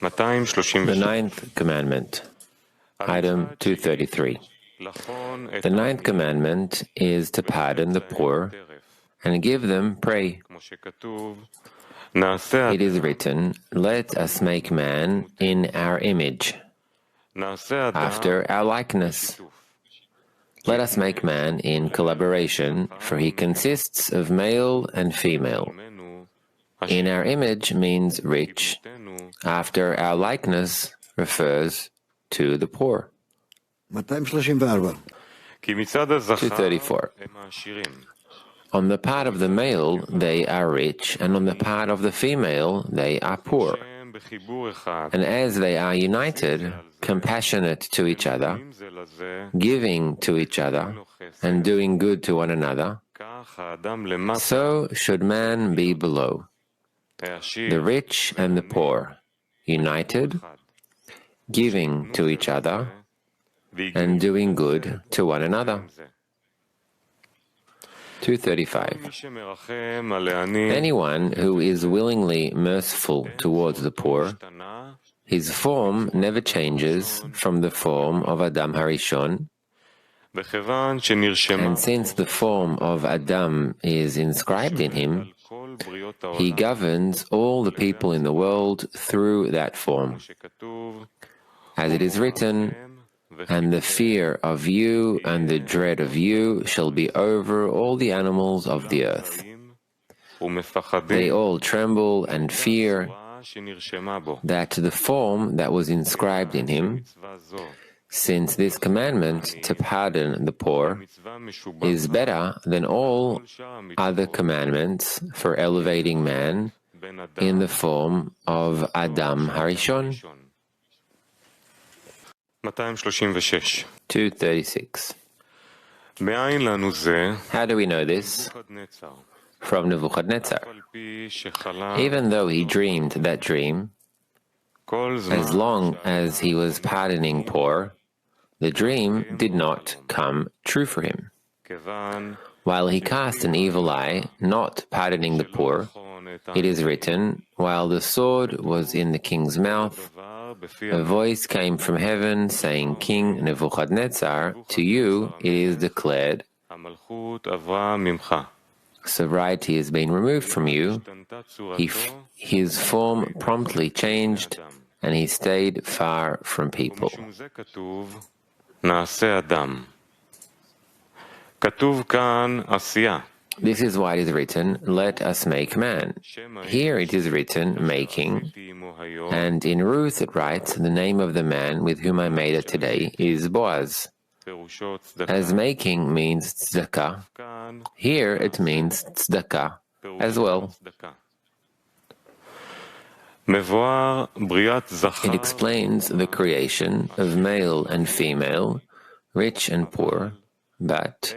The ninth commandment, item 233. The ninth commandment is to pardon the poor and give them prey. It is written, "Let us make man in our image, after our likeness." Let us make man in collaboration, for he consists of male and female. In our image means rich. After our likeness refers to the poor. 234. On the part of the male, they are rich, and on the part of the female, they are poor. And as they are united, compassionate to each other, giving to each other, and doing good to one another, so should man be below. The rich and the poor, united, giving to each other, and doing good to one another. 235. Anyone who is willingly merciful towards the poor, his form never changes from the form of Adam Harishon, and since the form of Adam is inscribed in him, he governs all the people in the world through that form. As it is written, "And the fear of you and the dread of you shall be over all the animals of the earth. They all tremble and fear that the form that was inscribed in him, since this commandment to pardon the poor is better than all other commandments for elevating man in the form of Adam Harishon." 236. How do we know this? From Nebuchadnezzar. Even though he dreamed that dream, as long as he was pardoning poor, the dream did not come true for him. While he cast an evil eye, not pardoning the poor, it is written, "While the sword was in the king's mouth, a voice came from heaven saying, 'King Nebuchadnezzar, to you it is declared, sovereignty has been removed from you.' His form promptly changed, and he stayed far from people." This is why it is written, "Let us make man." Here it is written, "making," and in Ruth it writes, "The name of the man with whom I made it today is Boaz." As making means tzedakah, here it means tzedakah as well. It explains the creation of male and female, rich and poor, but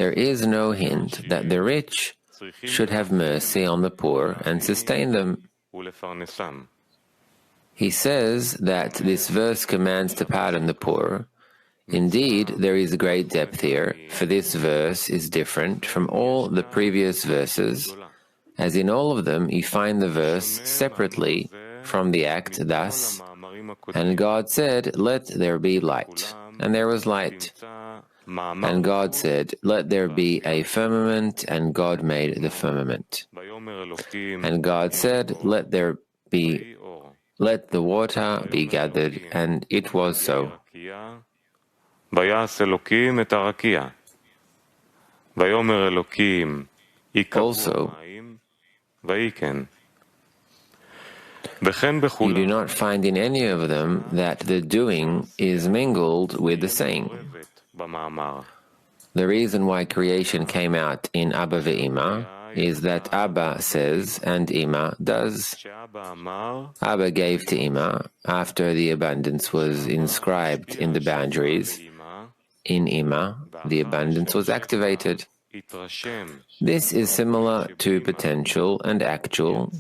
there is no hint that the rich should have mercy on the poor and sustain them. He says that this verse commands to pardon the poor. Indeed, there is great depth here, for this verse is different from all the previous verses, as in all of them you find the verse separately from the act, thus, "And God said, let there be light. And there was light. And God said, let there be a firmament, and God made the firmament. And God said, let the water be gathered, and it was so." Also, you do not find in any of them that the doing is mingled with the saying. The reason why creation came out in Abba ve'Ima is that Abba says and Ima does. Abba gave to Ima after the abundance was inscribed in the boundaries. In Ima, the abundance was activated. This is similar to potential and actual,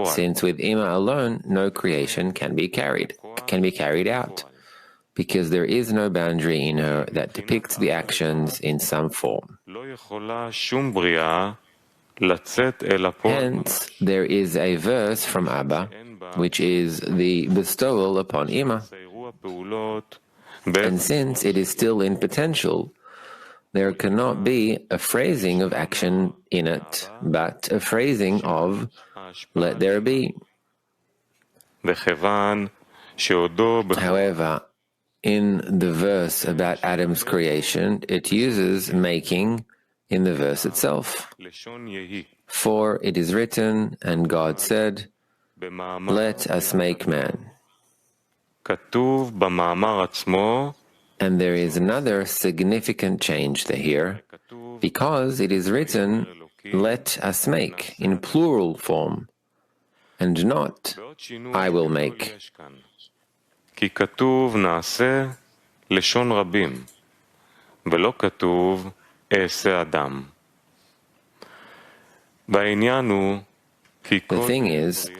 since with Ima alone no creation can be carried out, because there is no boundary in her that depicts the actions in some form. Hence, there is a verse from Abba which is the bestowal upon Ima. And since it is still in potential, there cannot be a phrasing of action in it, but a phrasing of let there be. However, in the verse about Adam's creation, it uses making in the verse itself. For it is written, and God said, let us make man. And there is another significant change here, because it is written, let us make, in plural form, and not, I will make. כי כתוב נעשה לשון רבים, ולא כתוב אעשה אדם. בעניין הוא כי The thing is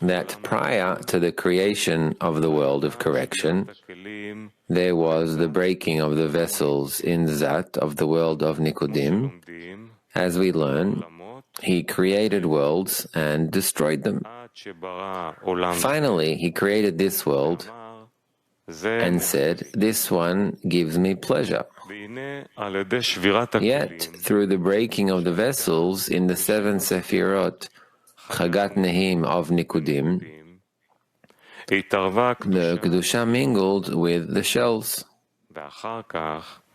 that prior to the creation of the world of correction, there was the breaking of the vessels in Zat of the world of Nikodim. As we learn, he created worlds and destroyed them. Finally, he created this world and said, this one gives me pleasure. Yet, through the breaking of the vessels in the 7 Sefirot, Chagat Nehim of Nikudim, the Kedusha mingled with the shells.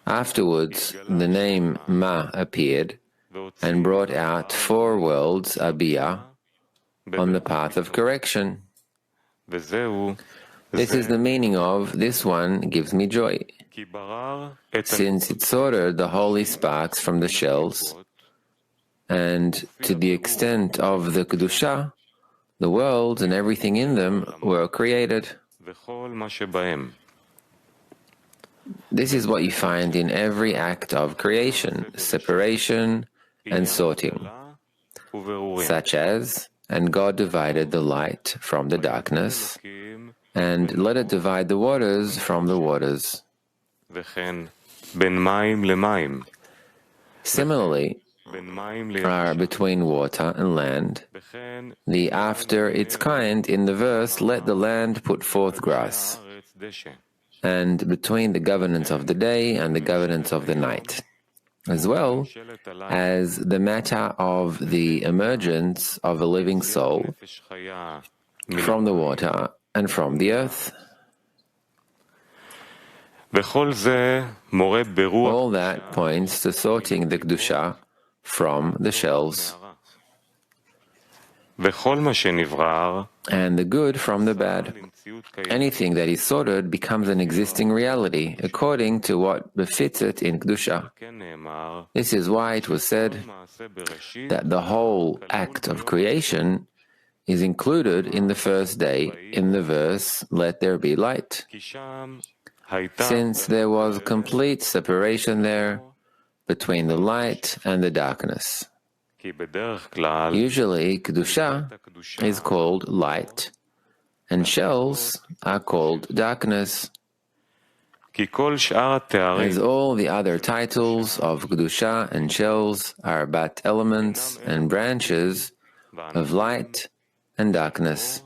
Afterwards, the name Ma appeared and brought out 4 worlds, Abiyah, on the path of correction. This is the meaning of, this one gives me joy, since it sorted the holy sparks from the shells, and to the extent of the Kedusha, the world and everything in them were created. This is what you find in every act of creation, separation and sorting, such as, and God divided the light from the darkness, and let it divide the waters from the waters. Similarly, are between water and land, the after its kind in the verse, let the land put forth grass, and between the governance of the day and the governance of the night, as well as the matter of the emergence of a living soul from the water and from the earth. All that points to sorting the Kedusha from the shells, and the good from the bad. Anything that is sorted becomes an existing reality, according to what befits it in Kedusha. This is why it was said that the whole act of creation is included in the first day in the verse, let there be light, since there was complete separation there between the light and the darkness. Usually, Kedusha is called light, and shells are called darkness, as all the other titles of Kedusha and shells are but elements and branches of light and darkness.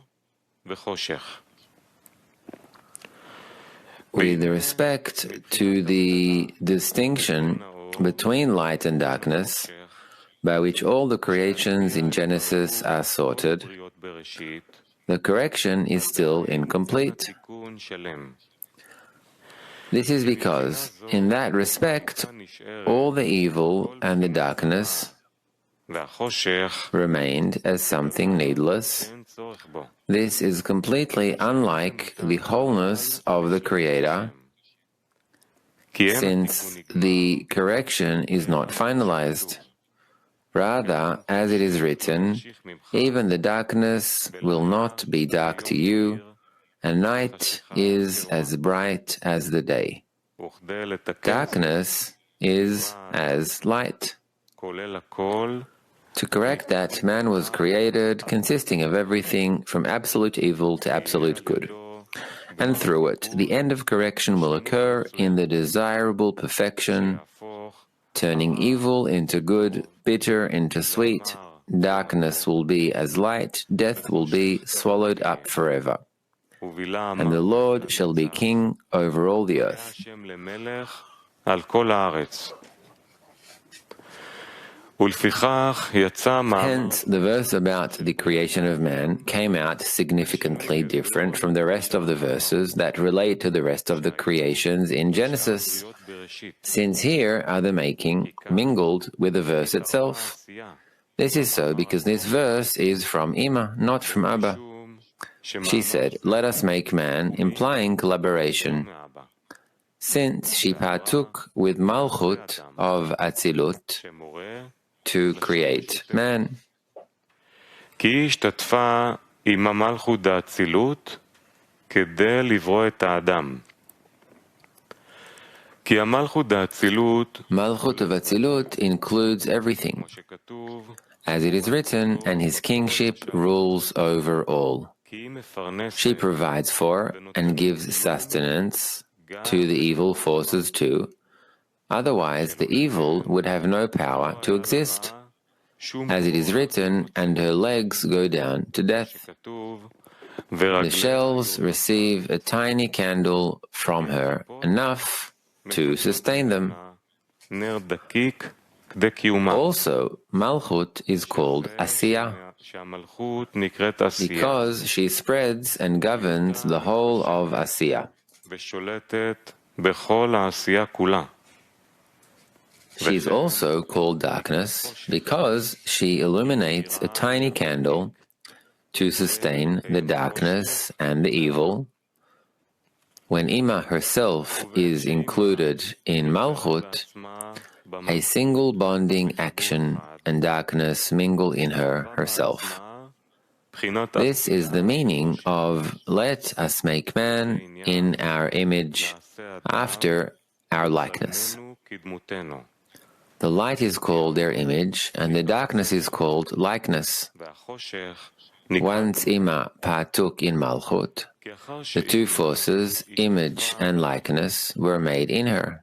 With respect to the distinction between light and darkness, by which all the creations in Genesis are sorted, the correction is still incomplete. This is because, in that respect, all the evil and the darkness remained as something needless. This is completely unlike the wholeness of the Creator, since the correction is not finalized. Rather, as it is written, even the darkness will not be dark to you, and night is as bright as the day. Darkness is as light. To correct that, man was created consisting of everything from absolute evil to absolute good. And through it, the end of correction will occur in the desirable perfection, turning evil into good, bitter into sweet, darkness will be as light, death will be swallowed up forever. And the Lord shall be king over all the earth. Hence, the verse about the creation of man came out significantly different from the rest of the verses that relate to the rest of the creations in Genesis, since here are the making mingled with the verse itself. This is so because this verse is from Ima, not from Abba. She said, "Let us make man," implying collaboration, since she partook with Malchut of Atzilut to create man. כי היא השתתפה עם המלכות דאצילות כדי לברוא את האדם. כי המלכות דאצילות, Malchut of Atzilut includes everything. As it is written, and his kingship rules over all. She provides for and gives sustenance to the evil forces too. Otherwise, the evil would have no power to exist. As it is written, and her legs go down to death. The shells receive a tiny candle from her, enough to sustain them. Also, Malchut is called Asiyah, because she spreads and governs the whole of Asiyah. She is also called darkness because she illuminates a tiny candle to sustain the darkness and the evil. When Ima herself is included in Malchut, a single bonding action and darkness mingle in her herself. This is the meaning of "Let us make man in our image, after our likeness." The light is called their image, and the darkness is called likeness. Once Ima partook in Malchut, the two forces, image and likeness, were made in her,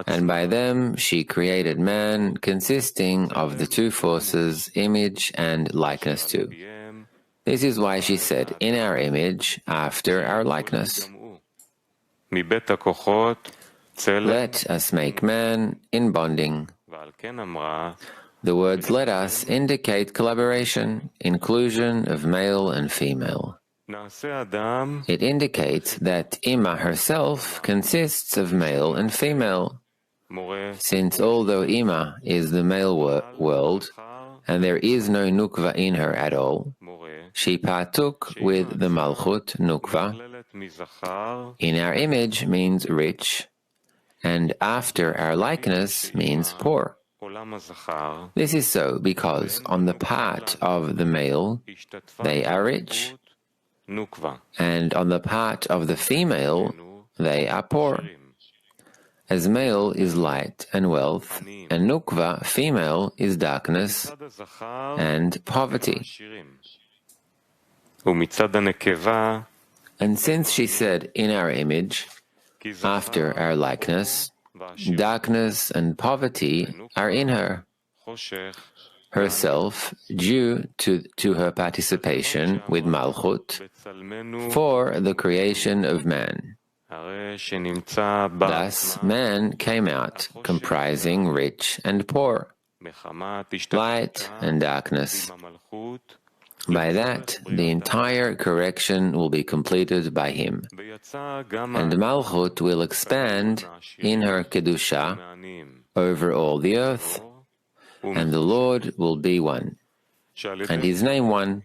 and by them she created man consisting of the two forces, image and likeness too. This is why she said, "In our image, after our likeness." Let us make man in bonding. The words "let us" indicate collaboration, inclusion of male and female. It indicates that Ima herself consists of male and female, since although Ima is the male world, and there is no Nukva in her at all, she partook with the Malchut Nukva. In our image means rich, and after our likeness means poor. This is so because on the part of the male they are rich, and on the part of the female they are poor. As male is light and wealth, and Nukva, female, is darkness and poverty. And since she said, "In our image, after our likeness," darkness and poverty are in her, herself, due to her participation with Malchut for the creation of man. Thus, man came out comprising rich and poor, light and darkness. By that, the entire correction will be completed by him, and Malchut will expand in her Kedusha over all the earth, and the Lord will be one, and his name one.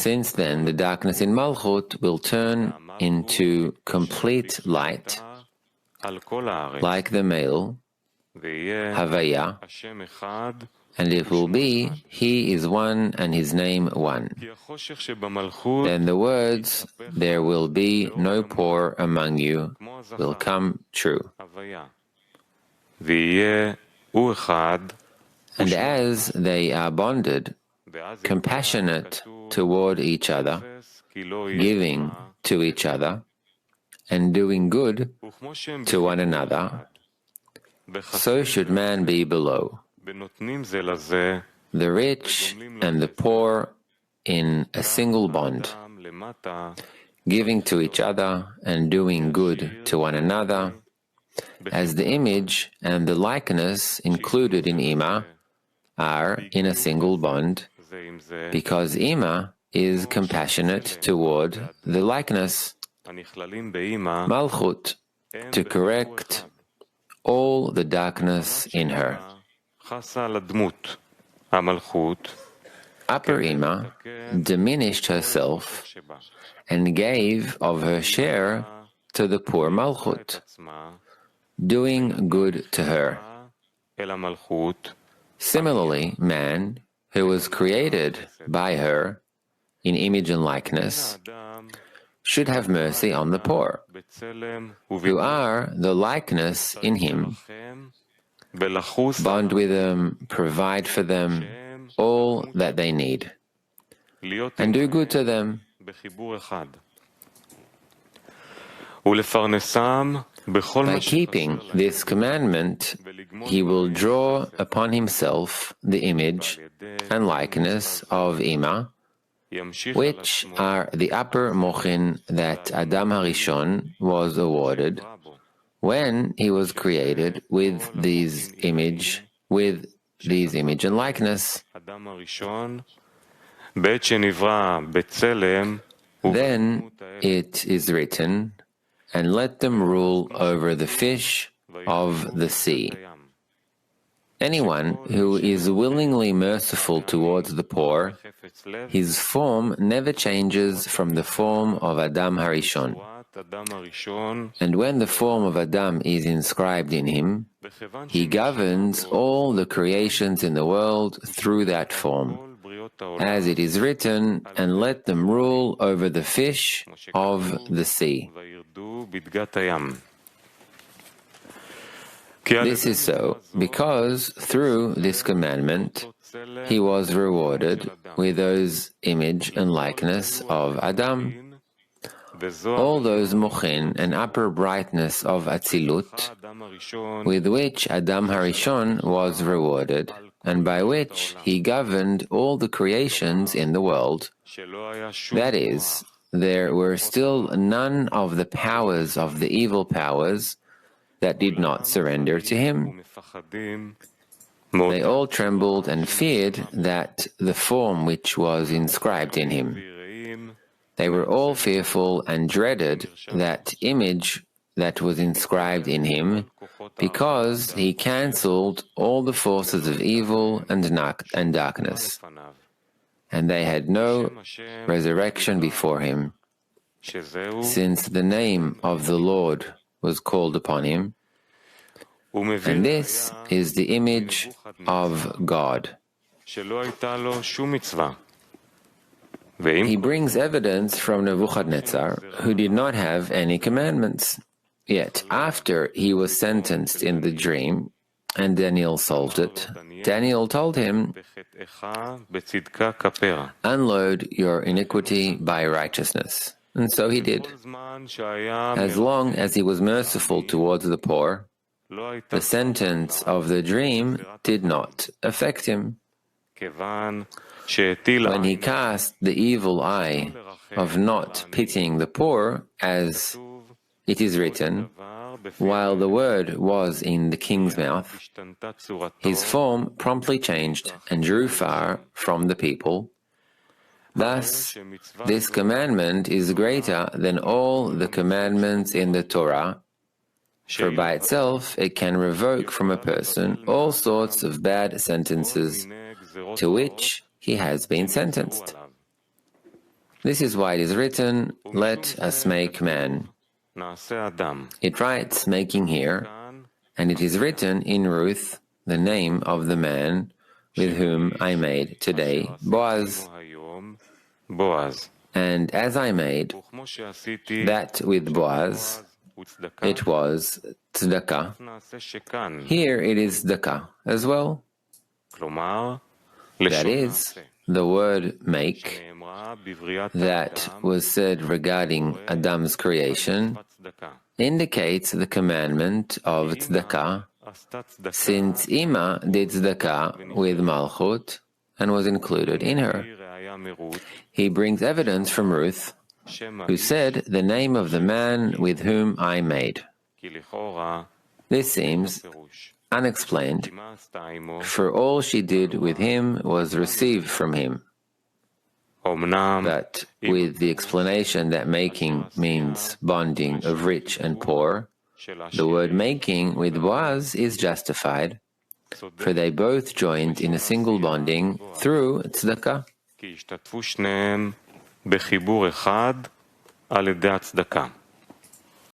Since then, the darkness in Malchut will turn into complete light, like the male, Havaya, and it will be, "He is one and his name one." Then the words, "There will be no poor among you," will come true. And as they are bonded, compassionate toward each other, giving to each other, and doing good to one another, so should man be below. the rich and the poor in a single bond, giving to each other and doing good to one another, as the image and the likeness included in Ima are in a single bond, because Ima is compassionate toward the likeness, Malchut, to correct all the darkness in her. Upper Ima diminished herself and gave of her share to the poor Malchut, doing good to her. Similarly, man, who was created by her in image and likeness, should have mercy on the poor, who are the likeness in him, bond with them, provide for them all that they need, and do good to them. By keeping this commandment, he will draw upon himself the image and likeness of Ima, which are the upper mochin that Adam Harishon was awarded when he was created with these image and likeness. Then it is written, and let them rule over the fish of the sea. Anyone who is willingly merciful towards the poor, his form never changes from the form of Adam Harishon. And when the form of Adam is inscribed in him, he governs all the creations in the world through that form. As it is written, and let them rule over the fish of the sea. This is so because through this commandment he was rewarded with those image and likeness of Adam, all those mochin and upper brightness of Atzilut, with which Adam Harishon was rewarded, and by which he governed all the creations in the world. That is, there were still none of the powers of the evil powers that did not surrender to him. They all trembled and feared that the form which was inscribed in him. They were all fearful and dreaded that image that was inscribed in him, because he cancelled all the forces of evil and darkness, and they had no resurrection before him, since the name of the Lord was called upon him, and this is the image of God. He brings evidence from Nebuchadnezzar, who did not have any commandments. Yet after he was sentenced in the dream, and Daniel solved it, Daniel told him, "Unload your iniquity by righteousness." And so he did. As long as he was merciful towards the poor, the sentence of the dream did not affect him. When he cast the evil eye of not pitying the poor, as it is written, while the word was in the king's mouth, his form promptly changed and drew far from the people. Thus, this commandment is greater than all the commandments in the Torah, for by itself it can revoke from a person all sorts of bad sentences to which he has been sentenced. This is why it is written, "Let us make man." It writes making here, and it is written in Ruth, the name of the man with whom I made today, Boaz. And as I made that with Boaz, it was tzedakah. Here it is tzedakah as well. That is, the word make that was said regarding Adam's creation indicates the commandment of tzedakah since Ima did tzedakah with Malchut and was included in her. He brings evidence from Ruth, who said, "The name of the man with whom I made." This seems unexplained, for all she did with him was received from him. But with the explanation that making means bonding of rich and poor, the word making with Boaz is justified, for they both joined in a single bonding through tzedakah.